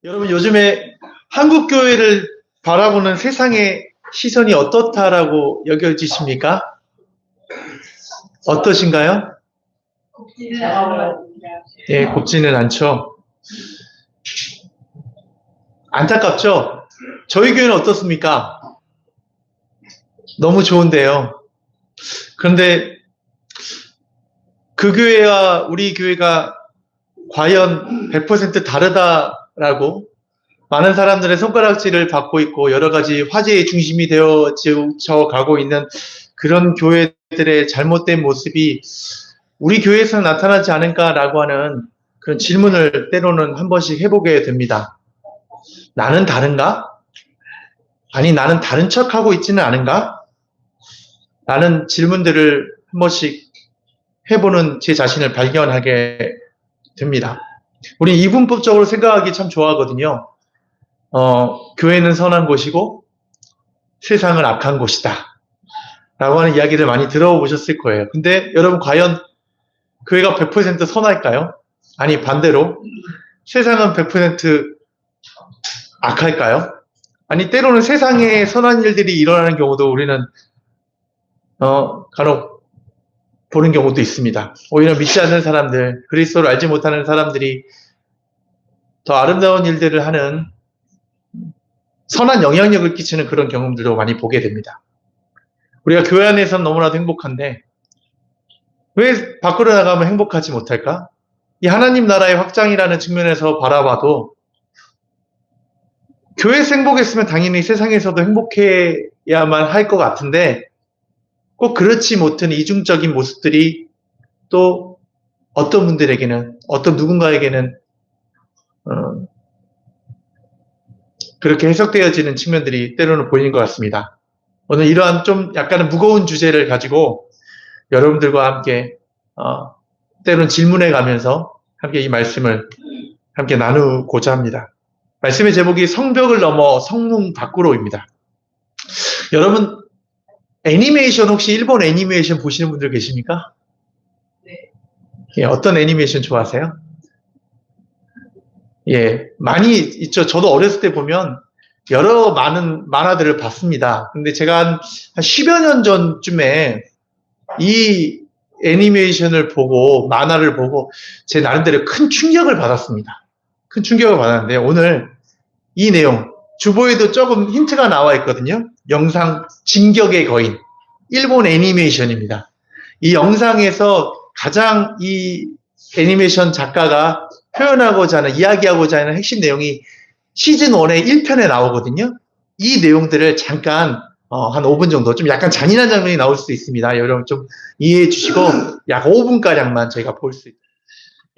여러분 요즘에 한국 교회를 바라보는 세상의 시선이 어떻다라고 여겨지십니까? 어떠신가요? 예, 곱지는 않죠. 안타깝죠? 저희 교회는 어떻습니까? 너무 좋은데요. 그런데 그 교회와 우리 교회가 과연 100% 다르다라고 많은 사람들의 손가락질을 받고 있고 여러 가지 화제의 중심이 되어져 가고 있는 그런 교회들의 잘못된 모습이 우리 교회에서 나타나지 않을까라고 하는 그런 질문을 때로는 한 번씩 해보게 됩니다. 나는 다른가? 아니, 나는 다른 척하고 있지는 않은가? 라는 질문들을 한 번씩 해보는 제 자신을 발견하게 됩니다. 우리 이분법적으로 생각하기 참 좋아하거든요. 교회는 선한 곳이고 세상은 악한 곳이다. 라고 하는 이야기를 많이 들어보셨을 거예요. 근데 여러분 과연 교회가 100% 선할까요? 아니 반대로 세상은 100% 악할까요? 아니 때로는 세상에 선한 일들이 일어나는 경우도 우리는 간혹 보는 경우도 있습니다. 오히려 믿지 않는 사람들, 그리스도를 알지 못하는 사람들이 더 아름다운 일들을 하는 선한 영향력을 끼치는 그런 경험들도 많이 보게 됩니다. 우리가 교회 안에서는 너무나도 행복한데 왜 밖으로 나가면 행복하지 못할까? 이 하나님 나라의 확장이라는 측면에서 바라봐도 교회에서 행복했으면 당연히 세상에서도 행복해야만 할 것 같은데 꼭 그렇지 못한 이중적인 모습들이 또 어떤 분들에게는 어떤 누군가에게는 그렇게 해석되어지는 측면들이 때로는 보이는 것 같습니다. 오늘 이러한 좀 약간은 무거운 주제를 가지고 여러분들과 함께 때로는 질문해 가면서 함께 이 말씀을 함께 나누고자 합니다. 말씀의 제목이 성벽을 넘어 성문 밖으로입니다. 여러분 애니메이션 혹시 일본 애니메이션 보시는 분들 계십니까? 네. 예, 어떤 애니메이션 좋아하세요? 예, 많이 있죠. 저도 어렸을 때 보면 여러 많은 만화들을 봤습니다. 근데 제가 한 10여 년 전쯤에 이 애니메이션을 보고 만화를 보고 제 나름대로 큰 충격을 받았습니다. 큰 충격을 받았는데 오늘 이 내용 주보에도 조금 힌트가 나와 있거든요. 영상 진격의 거인 일본 애니메이션입니다. 이 영상에서 가장 이 애니메이션 작가가 표현하고자 하는 이야기하고자 하는 핵심 내용이 시즌 1의 1편에 나오거든요. 이 내용들을 잠깐 한 5분 정도 좀 약간 잔인한 장면이 나올 수 있습니다. 여러분 좀 이해해 주시고 약 5분가량만 저희가 볼 수 있도록.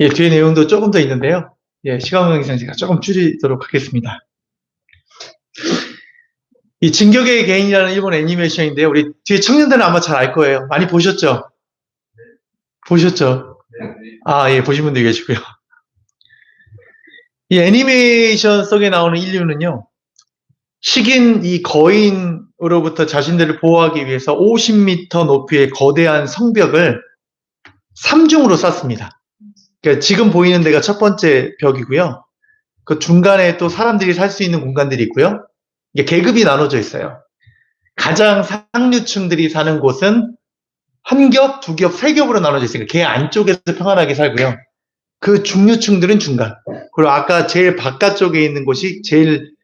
예, 뒤에 내용도 조금 더 있는데요. 예, 시간 관계상 제가 조금 줄이도록 하겠습니다. 이 진격의 개인이라는 일본 애니메이션인데요. 우리 뒤에 청년들은 아마 잘 알 거예요. 많이 보셨죠? 보셨죠? 아, 예, 보신 분들 계시고요. 이 애니메이션 속에 나오는 인류는요. 식인 이 거인으로부터 자신들을 보호하기 위해서 50m 높이의 거대한 성벽을 3중으로 쌓습니다. 그러니까 지금 보이는 데가 첫 번째 벽이고요. 그 중간에 또 사람들이 살 수 있는 공간들이 있고요. 이게 계급이 나눠져 있어요. 가장 상류층들이 사는 곳은 한 겹, 두 겹, 세 겹으로 나눠져 있으니까 걔 안쪽에서 평안하게 살고요. 그 중류층들은 중간. 그리고 아까 제일 바깥쪽에 있는 곳이 제일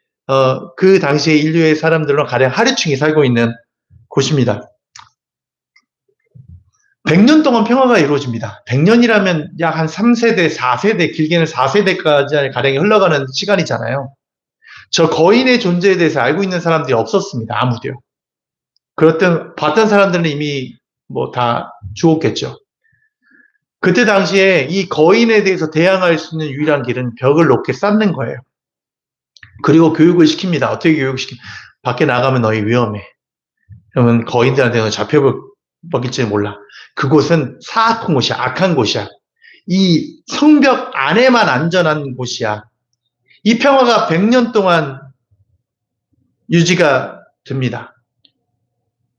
그 당시에 인류의 사람들로 가령 하류층이 살고 있는 곳입니다. 100년 동안 평화가 이루어집니다. 100년이라면 약 한 3세대, 4세대, 길게는 4세대까지 가량이 흘러가는 시간이잖아요. 저 거인의 존재에 대해서 알고 있는 사람들이 없었습니다. 아무도요. 그렇던 봤던 사람들은 이미 뭐 다 죽었겠죠. 그때 당시에 이 거인에 대해서 대항할 수 있는 유일한 길은 벽을 높게 쌓는 거예요. 그리고 교육을 시킵니다. 어떻게 교육시킵니까? 밖에 나가면 너희 위험해. 그러면 거인들한테는 잡혀먹일지 몰라. 그곳은 사악한 곳이야. 악한 곳이야. 이 성벽 안에만 안전한 곳이야. 이 평화가 100년 동안 유지가 됩니다.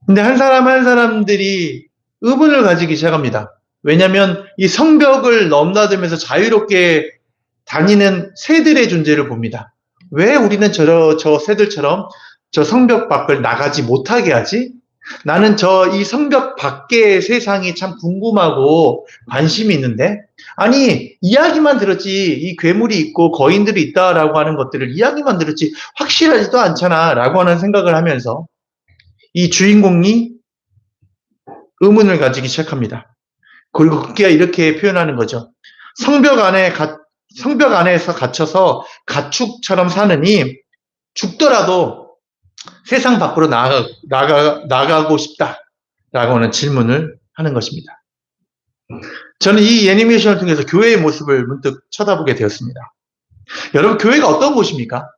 근데 한 사람 한 사람들이 의문을 가지기 시작합니다. 왜냐하면 이 성벽을 넘나들면서 자유롭게 다니는 새들의 존재를 봅니다. 왜 우리는 저 새들처럼 저 성벽 밖을 나가지 못하게 하지? 나는 이 성벽 밖의 세상이 참 궁금하고 관심이 있는데, 아니, 이야기만 들었지, 이 괴물이 있고 거인들이 있다라고 하는 것들을 이야기만 들었지, 확실하지도 않잖아, 라고 하는 생각을 하면서 이 주인공이 의문을 가지기 시작합니다. 그리고 그게 이렇게 표현하는 거죠. 성벽 안에서 갇혀서 가축처럼 사느니 죽더라도 세상 밖으로 나가고 싶다라고 하는 질문을 하는 것입니다. 저는 이 애니메이션을 통해서 교회의 모습을 문득 쳐다보게 되었습니다. 여러분, 교회가 어떤 곳입니까?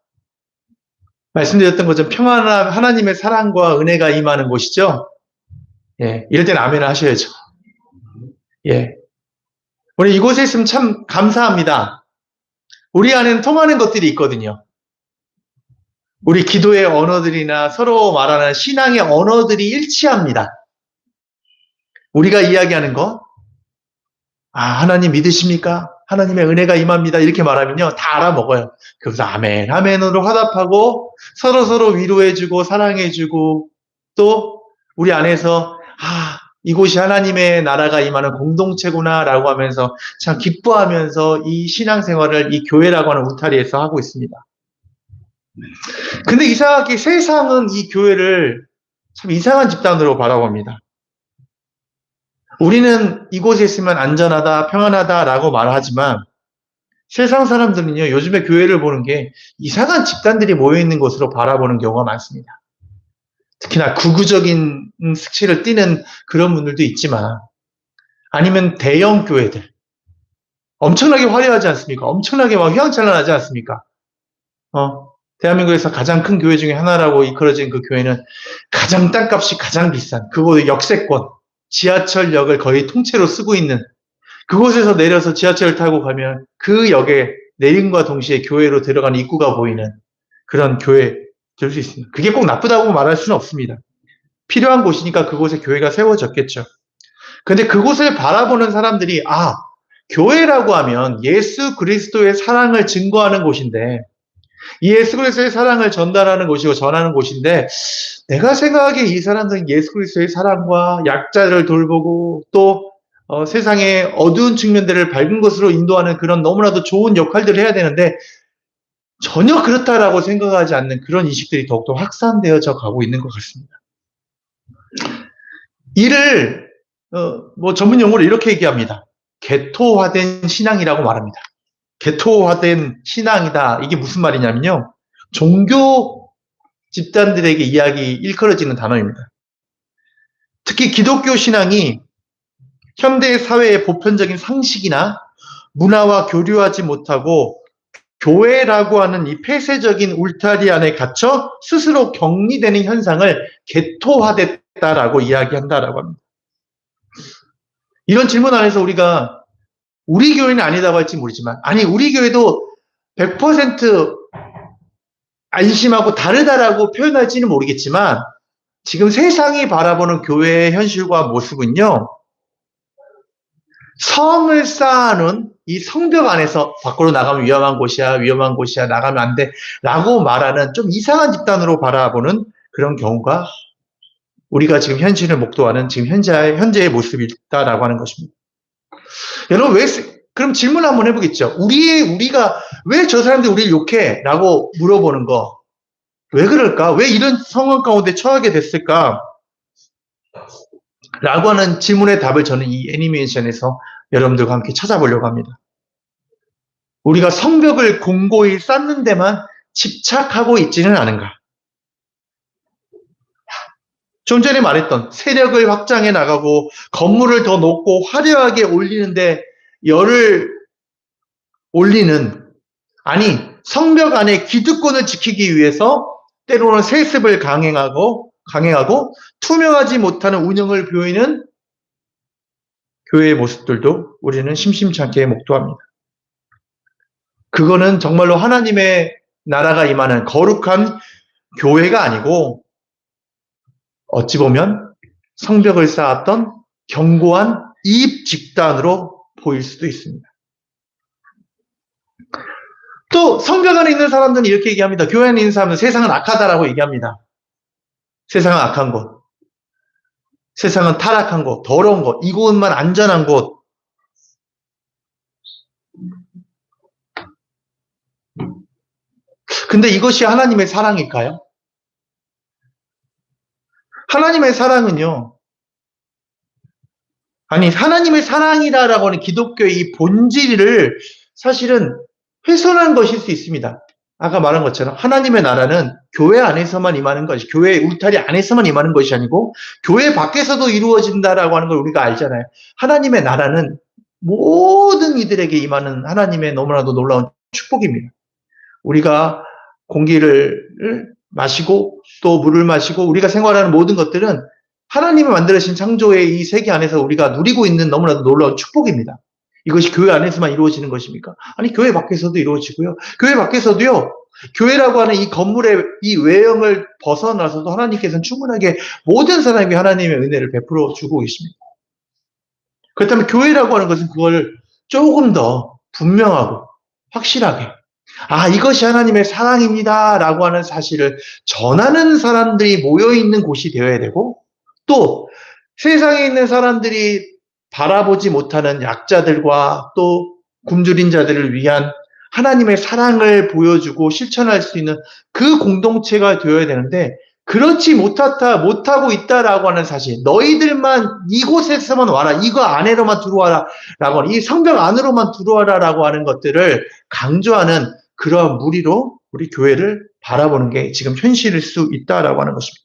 말씀드렸던 것처럼 평안한 하나님의 사랑과 은혜가 임하는 곳이죠. 예, 이럴 땐 아멘을 하셔야죠. 예. 우리 이곳에 있으면 참 감사합니다. 우리 안에는 통하는 것들이 있거든요. 우리 기도의 언어들이나 서로 말하는 신앙의 언어들이 일치합니다. 우리가 이야기하는 거, 하나님 믿으십니까? 하나님의 은혜가 임합니다. 이렇게 말하면요, 다 알아먹어요. 그래서 아멘, 아멘으로 화답하고 서로 위로해주고 사랑해주고 또 우리 안에서 이곳이 하나님의 나라가 임하는 공동체구나 라고 하면서 참 기뻐하면서 이 신앙생활을 이 교회라고 하는 울타리에서 하고 있습니다. 근데 이상하게 세상은 이 교회를 참 이상한 집단으로 바라봅니다. 우리는 이곳에 있으면 안전하다, 평안하다라고 말하지만 세상 사람들은요, 요즘에 교회를 보는 게 이상한 집단들이 모여있는 곳으로 바라보는 경우가 많습니다. 특히나 극우적인 색채를 띠는 그런 분들도 있지만, 아니면 대형 교회들, 엄청나게 화려하지 않습니까? 엄청나게 막 휘황찬란하지 않습니까? 대한민국에서 가장 큰 교회 중에 하나라고 이끌어진 그 교회는 가장 땅값이 가장 비싼, 그곳의 역세권, 지하철역을 거의 통째로 쓰고 있는, 그곳에서 내려서 지하철을 타고 가면 그 역에 내림과 동시에 교회로 들어가는 입구가 보이는 그런 교회 될 수 있습니다. 그게 꼭 나쁘다고 말할 수는 없습니다. 필요한 곳이니까 그곳에 교회가 세워졌겠죠. 근데 그곳을 바라보는 사람들이 교회라고 하면 예수 그리스도의 사랑을 증거하는 곳인데, 예수 그리스도의 사랑을 전달하는 곳이고 전하는 곳인데, 내가 생각하기에 이 사람들은 예수 그리스도의 사랑과 약자를 돌보고 또 세상의 어두운 측면들을 밝은 것으로 인도하는 그런 너무나도 좋은 역할들을 해야 되는데 전혀 그렇다라고 생각하지 않는 그런 인식들이 더욱더 확산되어져 가고 있는 것 같습니다. 이를 전문 용어로 이렇게 얘기합니다. 개토화된 신앙이라고 말합니다. 개토화된 신앙이다. 이게 무슨 말이냐면요, 종교 집단들에게 이야기 일컬어지는 단어입니다. 특히 기독교 신앙이 현대 사회의 보편적인 상식이나 문화와 교류하지 못하고 교회라고 하는 이 폐쇄적인 울타리 안에 갇혀 스스로 격리되는 현상을 개토화됐다라고 이야기한다라고 합니다. 이런 질문 안에서 우리가 우리 교회는 아니다고 할지 모르지만, 우리 교회도 100% 안심하고 다르다라고 표현할지는 모르겠지만, 지금 세상이 바라보는 교회의 현실과 모습은요, 성을 쌓아놓은 이 성벽 안에서 밖으로 나가면 위험한 곳이야, 나가면 안 돼 라고 말하는 좀 이상한 집단으로 바라보는 그런 경우가 우리가 지금 현실을 목도하는 지금 현재의 모습이다라고 하는 것입니다. 여러분, 그럼 질문 한번 해보겠죠. 우리가 왜 저 사람들이 우리를 욕해? 라고 물어보는 거. 왜 그럴까? 왜 이런 상황 가운데 처하게 됐을까? 라고 하는 질문의 답을 저는 이 애니메이션에서 여러분들과 함께 찾아보려고 합니다. 우리가 성벽을 공고히 쌓는 데만 집착하고 있지는 않은가? 좀 전에 말했던 세력을 확장해 나가고 건물을 더 높고 화려하게 올리는데 열을 올리는, 성벽 안에 기득권을 지키기 위해서 때로는 세습을 강행하고 투명하지 못하는 운영을 보이는 교회의 모습들도 우리는 심심치 않게 목도합니다. 그거는 정말로 하나님의 나라가 임하는 거룩한 교회가 아니고 어찌 보면 성벽을 쌓았던 견고한 이입 집단으로 보일 수도 있습니다. 또 성벽 안에 있는 사람들은 이렇게 얘기합니다. 교회 안에 있는 사람들은 세상은 악하다라고 얘기합니다. 세상은 악한 곳, 세상은 타락한 곳, 더러운 곳, 이곳만 안전한 곳. 근데 이것이 하나님의 사랑일까요? 하나님의 사랑은요, 아니, 하나님의 사랑이다라고 하는 기독교의 이 본질을 사실은 훼손한 것일 수 있습니다. 아까 말한 것처럼 하나님의 나라는 교회 안에서만 임하는 것이, 교회 울타리 안에서만 임하는 것이 아니고 교회 밖에서도 이루어진다라고 하는 걸 우리가 알잖아요. 하나님의 나라는 모든 이들에게 임하는 하나님의 너무나도 놀라운 축복입니다. 우리가 공기를 마시고 또 물을 마시고 우리가 생활하는 모든 것들은 하나님이 만들어진 창조의 이 세계 안에서 우리가 누리고 있는 너무나도 놀라운 축복입니다. 이것이 교회 안에서만 이루어지는 것입니까? 아니, 교회 밖에서도 이루어지고요. 교회 밖에서도요. 교회라고 하는 이 건물의 이 외형을 벗어나서도 하나님께서는 충분하게 모든 사람에게 하나님의 은혜를 베풀어 주고 계십니다. 그렇다면 교회라고 하는 것은 그걸 조금 더 분명하고 확실하게, 아, 이것이 하나님의 사랑입니다 라고 하는 사실을 전하는 사람들이 모여있는 곳이 되어야 되고, 또 세상에 있는 사람들이 바라보지 못하는 약자들과 또 굶주린 자들을 위한 하나님의 사랑을 보여주고 실천할 수 있는 그 공동체가 되어야 되는데, 그렇지 못하고 있다라고 하는 사실, 너희들만 이곳에서만 와라, 이거 안으로만 들어와라 라고 하는, 이 성벽 안으로만 들어와라 라고 하는 것들을 강조하는 그러한 무리로 우리 교회를 바라보는 게 지금 현실일 수 있다라고 하는 것입니다.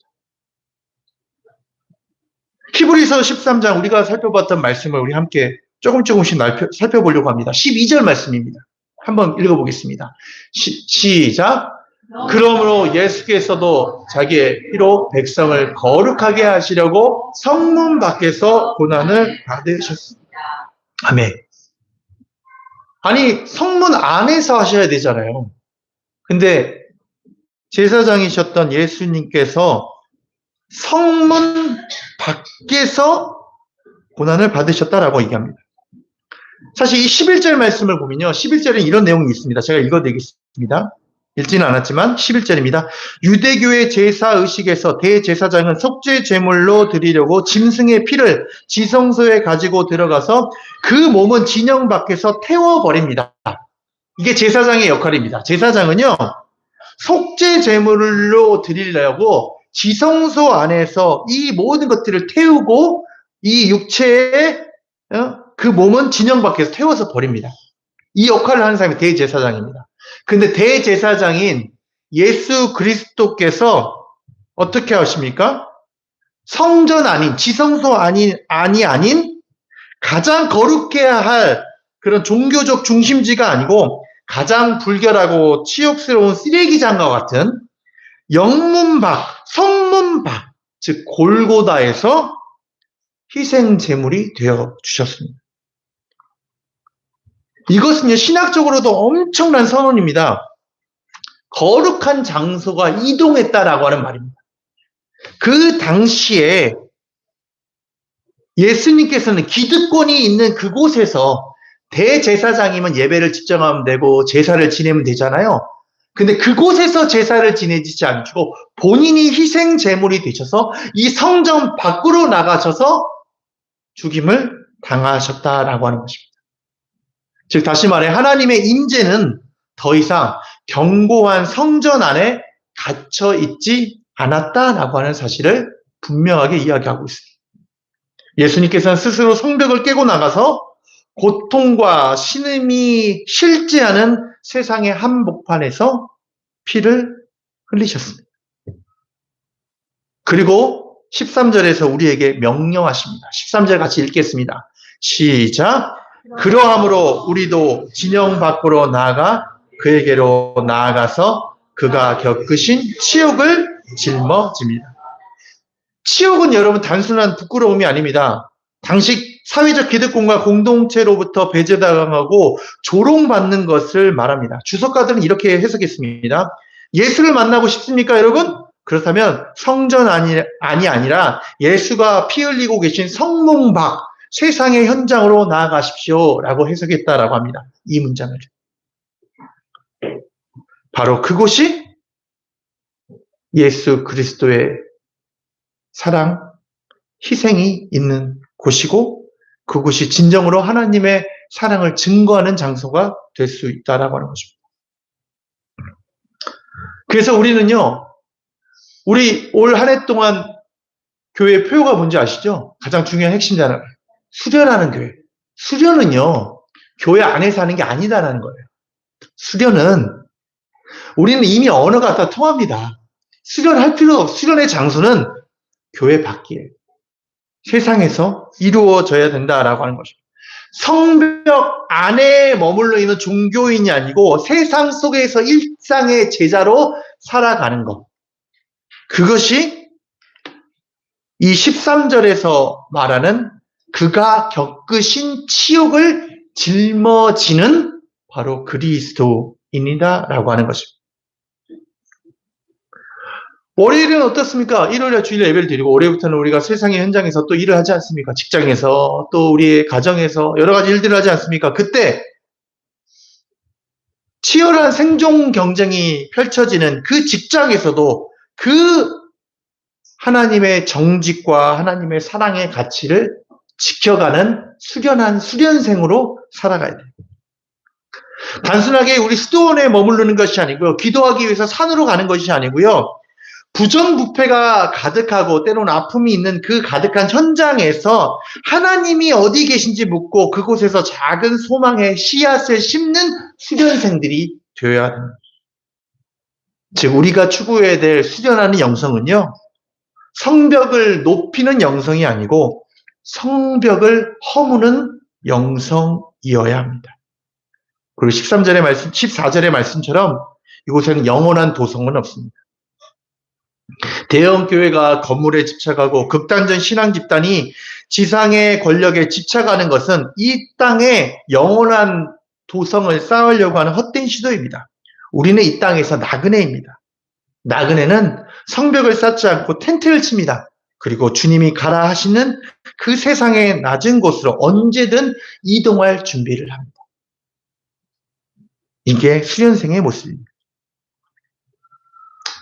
히브리서 13장 우리가 살펴봤던 말씀을 우리 함께 조금씩 살펴보려고 합니다. 12절 말씀입니다. 한번 읽어보겠습니다. 시작. 그러므로 예수께서도 자기의 피로 백성을 거룩하게 하시려고 성문 밖에서 고난을 받으셨습니다. 아멘. 아니, 성문 안에서 하셔야 되잖아요. 근데 제사장이셨던 예수님께서 성문 밖에서 고난을 받으셨다라고 얘기합니다. 사실 이 11절 말씀을 보면요. 11절에 이런 내용이 있습니다. 제가 읽어드리겠습니다. 읽지는 않았지만 11절입니다. 유대교의 제사의식에서 대제사장은 속죄 제물로 드리려고 짐승의 피를 지성소에 가지고 들어가서 그 몸은 진영 밖에서 태워버립니다. 이게 제사장의 역할입니다. 제사장은요. 속죄 제물로 드리려고 지성소 안에서 이 모든 것들을 태우고 이 육체의 그 몸은 진영 밖에서 태워서 버립니다. 이 역할을 하는 사람이 대제사장입니다. 근데 대제사장인 예수 그리스도께서 어떻게 하십니까? 성전 아닌, 지성소 아닌 가장 거룩해야 할 그런 종교적 중심지가 아니고 가장 불결하고 치욕스러운 쓰레기장과 같은 영문 밖, 성문 밖, 즉 골고다에서 희생 제물이 되어 주셨습니다. 이것은요, 신학적으로도 엄청난 선언입니다. 거룩한 장소가 이동했다라고 하는 말입니다. 그 당시에 예수님께서는 기득권이 있는 그곳에서 대제사장이면 예배를 집정하면 되고 제사를 지내면 되잖아요. 근데 그곳에서 제사를 지내지 않고 본인이 희생 제물이 되셔서 이 성전 밖으로 나가셔서 죽임을 당하셨다라고 하는 것입니다. 즉 다시 말해 하나님의 임재는 더 이상 견고한 성전 안에 갇혀 있지 않았다라고 하는 사실을 분명하게 이야기하고 있습니다. 예수님께서는 스스로 성벽을 깨고 나가서 고통과 신음이 실제하는 세상의 한복판에서 피를 흘리셨습니다. 그리고 13절에서 우리에게 명령하십니다. 13절 같이 읽겠습니다. 시작. 그러함으로 우리도 진영 밖으로 나아가 그에게로 나아가서 그가 겪으신 치욕을 짊어집니다. 치욕은 여러분 단순한 부끄러움이 아닙니다. 당시 사회적 기득권과 공동체로부터 배제당하고 조롱받는 것을 말합니다. 주석가들은 이렇게 해석했습니다. 예수를 만나고 싶습니까, 여러분? 그렇다면 성전 안이 아니라 예수가 피 흘리고 계신 성문 밖 세상의 현장으로 나아가십시오 라고 해석했다라고 합니다. 이 문장을. 바로 그곳이 예수 그리스도의 사랑, 희생이 있는 곳이고 그곳이 진정으로 하나님의 사랑을 증거하는 장소가 될 수 있다라고 하는 것입니다. 그래서 우리는요, 우리 올 한 해 동안 교회의 표가 뭔지 아시죠? 가장 중요한 핵심잖아요. 수련하는 교회. 수련은요, 교회 안에서 하는 게 아니다라는 거예요. 수련은 우리는 이미 언어가 다 통합니다. 수련할 필요 없어. 수련의 장소는 교회 밖이에요. 세상에서 이루어져야 된다라고 하는 것입니다. 성벽 안에 머물러 있는 종교인이 아니고 세상 속에서 일상의 제자로 살아가는 것. 그것이 이 13절에서 말하는 그가 겪으신 치욕을 짊어지는 바로 그리스도인이다라고 하는 것입니다. 월요일은 어떻습니까? 일요일에 주일 예배를 드리고 올해부터는 우리가 세상의 현장에서 또 일을 하지 않습니까? 직장에서 또 우리의 가정에서 여러 가지 일들을 하지 않습니까? 그때 치열한 생존 경쟁이 펼쳐지는 그 직장에서도 그 하나님의 정직과 하나님의 사랑의 가치를 지켜가는 수련한 수련생으로 살아가야 돼요. 단순하게 우리 수도원에 머무르는 것이 아니고요. 기도하기 위해서 산으로 가는 것이 아니고요. 부정부패가 가득하고 때로는 아픔이 있는 그 가득한 현장에서 하나님이 어디 계신지 묻고 그곳에서 작은 소망의 씨앗을 심는 수련생들이 되어야 합니다. 즉 우리가 추구해야 될 수련하는 영성은요. 성벽을 높이는 영성이 아니고 성벽을 허무는 영성이어야 합니다. 그리고 13절의 말씀, 14절의 말씀처럼 이곳에는 영원한 도성은 없습니다. 대형 교회가 건물에 집착하고 극단적 신앙 집단이 지상의 권력에 집착하는 것은 이 땅에 영원한 도성을 쌓으려고 하는 헛된 시도입니다. 우리는 이 땅에서 나그네입니다. 나그네는 성벽을 쌓지 않고 텐트를 칩니다. 그리고 주님이 가라 하시는 그 세상의 낮은 곳으로 언제든 이동할 준비를 합니다. 이게 수련생의 모습입니다.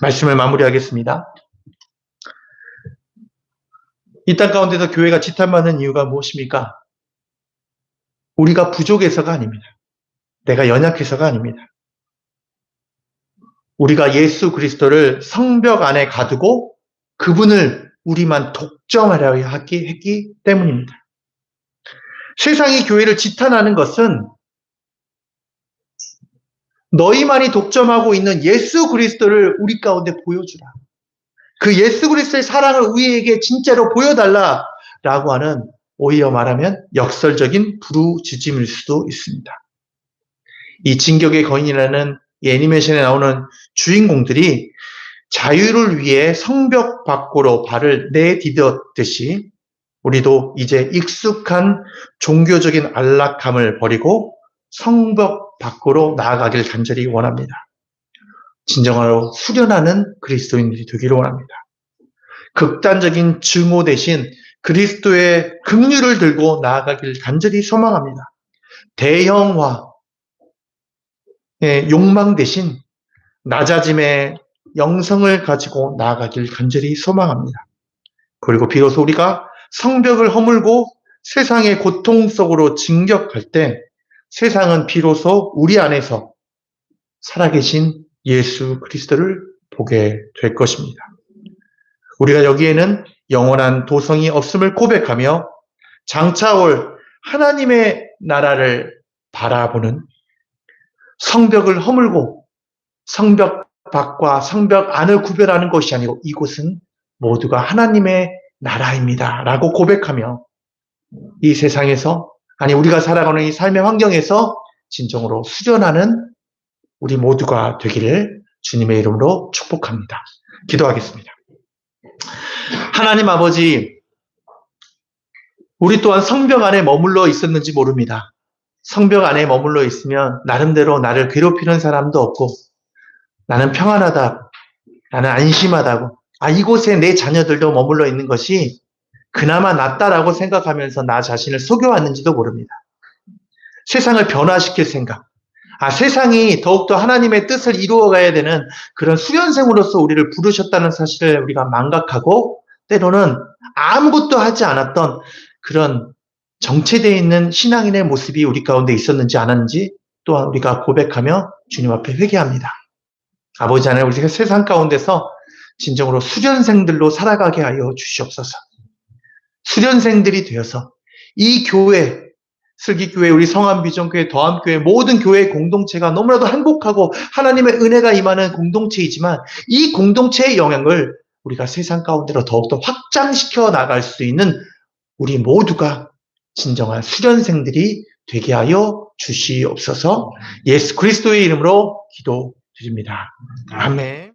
말씀을 마무리하겠습니다. 이 땅 가운데서 교회가 지탄받는 이유가 무엇입니까? 우리가 부족해서가 아닙니다. 내가 연약해서가 아닙니다. 우리가 예수 그리스도를 성벽 안에 가두고 그분을 우리만 독점하려 했기 때문입니다. 세상이 교회를 지탄하는 것은 너희만이 독점하고 있는 예수 그리스도를 우리 가운데 보여주라. 그 예수 그리스도의 사랑을 우리에게 진짜로 보여달라라고 하는 오히려 말하면 역설적인 부르짖음일 수도 있습니다. 이 진격의 거인이라는 이 애니메이션에 나오는 주인공들이 자유를 위해 성벽 밖으로 발을 내디뎠듯이 우리도 이제 익숙한 종교적인 안락함을 버리고 성벽 밖으로 나아가길 간절히 원합니다. 진정으로 수련하는 그리스도인들이 되기를 원합니다. 극단적인 증오 대신 그리스도의 긍휼을 들고 나아가길 간절히 소망합니다. 대형화, 욕망 대신 낮아짐의 영성을 가지고 나아가길 간절히 소망합니다. 그리고 비로소 우리가 성벽을 허물고 세상의 고통 속으로 진격할 때 세상은 비로소 우리 안에서 살아계신 예수 그리스도를 보게 될 것입니다. 우리가 여기에는 영원한 도성이 없음을 고백하며 장차올 하나님의 나라를 바라보는 성벽을 허물고 성벽 밖과 성벽 안을 구별하는 것이 아니고 이곳은 모두가 하나님의 나라입니다. 라고 고백하며 이 세상에서 아니 우리가 살아가는 이 삶의 환경에서 진정으로 수련하는 우리 모두가 되기를 주님의 이름으로 축복합니다. 기도하겠습니다. 하나님 아버지, 우리 또한 성벽 안에 머물러 있었는지 모릅니다. 성벽 안에 머물러 있으면 나름대로 나를 괴롭히는 사람도 없고 나는 평안하다, 나는 안심하다고 이곳에 내 자녀들도 머물러 있는 것이 그나마 낫다라고 생각하면서 나 자신을 속여왔는지도 모릅니다. 세상을 변화시킬 생각, 세상이 더욱더 하나님의 뜻을 이루어가야 되는 그런 수련생으로서 우리를 부르셨다는 사실을 우리가 망각하고 때로는 아무것도 하지 않았던 그런 정체되어 있는 신앙인의 모습이 우리 가운데 있었는지 않았는지 또한 우리가 고백하며 주님 앞에 회개합니다. 아버지 하나님, 우리가 세상 가운데서 진정으로 수련생들로 살아가게 하여 주시옵소서. 수련생들이 되어서 이 교회, 슬기교회, 우리 성암비전교회, 더암교회, 모든 교회 공동체가 너무나도 행복하고 하나님의 은혜가 임하는 공동체이지만 이 공동체의 영향을 우리가 세상 가운데로 더욱더 확장시켜 나갈 수 있는 우리 모두가 진정한 수련생들이 되게 하여 주시옵소서. 예수 그리스도의 이름으로 기도드립니다. 아멘.